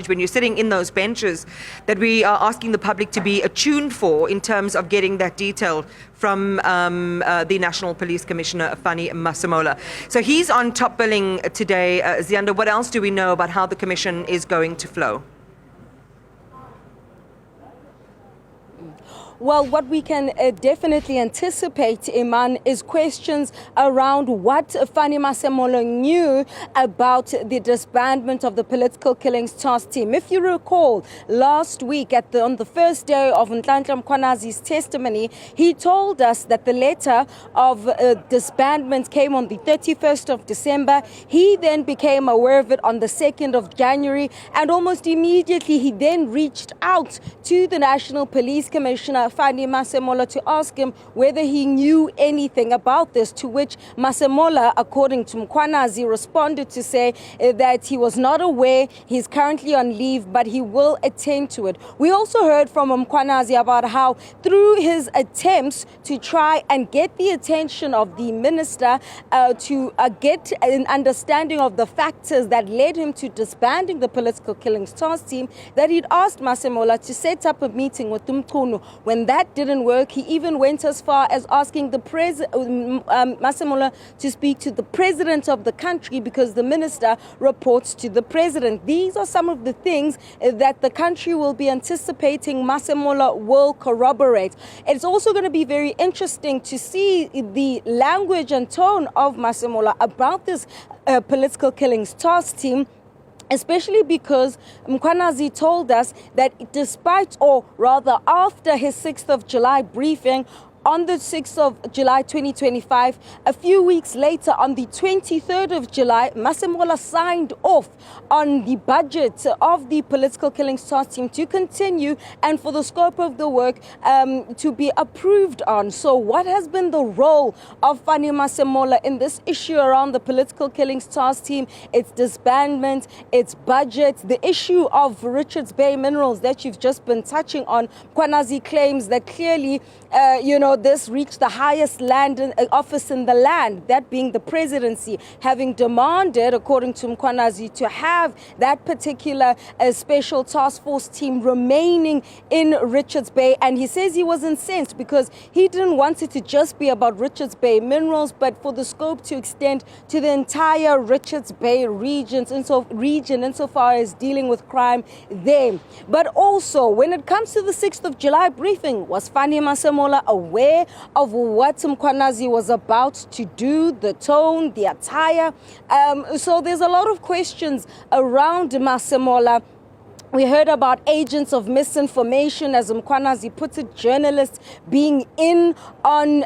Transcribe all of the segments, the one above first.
when you're sitting in those benches that we are asking the public to be attuned for in terms of getting that detail from the National Police Commissioner, Fannie Masemola. So he's on top billing today. Ziyanda, what else do we know about how the commission is going to flow? Well, what we can definitely anticipate, Iman, is questions around what Fannie Masemola knew about the disbandment of the Political Killings Task Team. If you recall, last week on the first day of Ngcobo's testimony, he told us that the letter of disbandment came on the 31st of December. He then became aware of it on the 2nd of January, and almost immediately he then reached out to the National Police Commissioner, Fannie Masemola, to ask him whether he knew anything about this, to which Masemola, according to Ngcobo, responded to say that he was not aware, he's currently on leave, but he will attend to it. We also heard from Ngcobo about how through his attempts to try and get the attention of the minister to get an understanding of the factors that led him to disbanding the Political Killings Task Team, that he'd asked Masemola to set up a meeting with Ngcobo. When that didn't work, he even went as far as asking the Masemola to speak to the president of the country, because the minister reports to the president. These are some of the things that the country will be anticipating Masemola will corroborate. It's also going to be very interesting to see the language and tone of Masemola about this Political Killings Task Team, especially because Ngcobo told us that despite, or rather after his 6th of July briefing, on the 6th of July 2025, a few weeks later, on the 23rd of July, Masemola signed off on the budget of the Political Killings Task Team to continue and for the scope of the work to be approved on. So what has been the role of Fannie Masemola in this issue around the Political Killings Task Team, its disbandment, its budget, the issue of Richards Bay Minerals that you've just been touching on? Ngcobo claims that clearly, this reached the highest office in the land, that being the presidency, having demanded, according to Ngcobo, to have that particular special task force team remaining in Richards Bay. And he says he was incensed because he didn't want it to just be about Richards Bay Minerals, but for the scope to extend to the entire Richards Bay region insofar as dealing with crime there. But also, when it comes to the 6th of July briefing, was Fannie Masemola aware of what Ngcobo was about to do, the tone, the attire? So there's a lot of questions around Masemola. We heard about agents of misinformation, as Ngcobo puts it, journalists being in on,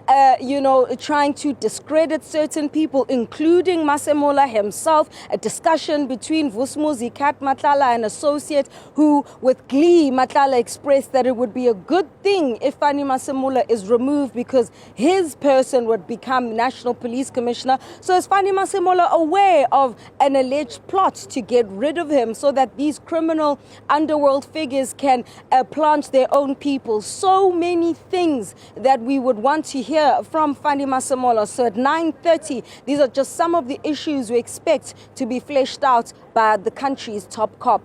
trying to discredit certain people, including Masemola himself. A discussion between Vusumuzi Kat Matlala, an associate, who, with glee, Matlala expressed that it would be a good thing if Fannie Masemola is removed because his person would become National Police Commissioner. So is Fannie Masemola aware of an alleged plot to get rid of him so that these criminal underworld figures can plant their own people? So many things that we would want to hear from Fannie Masemola. So at 9:30, these are just some of the issues we expect to be fleshed out by the country's top cop.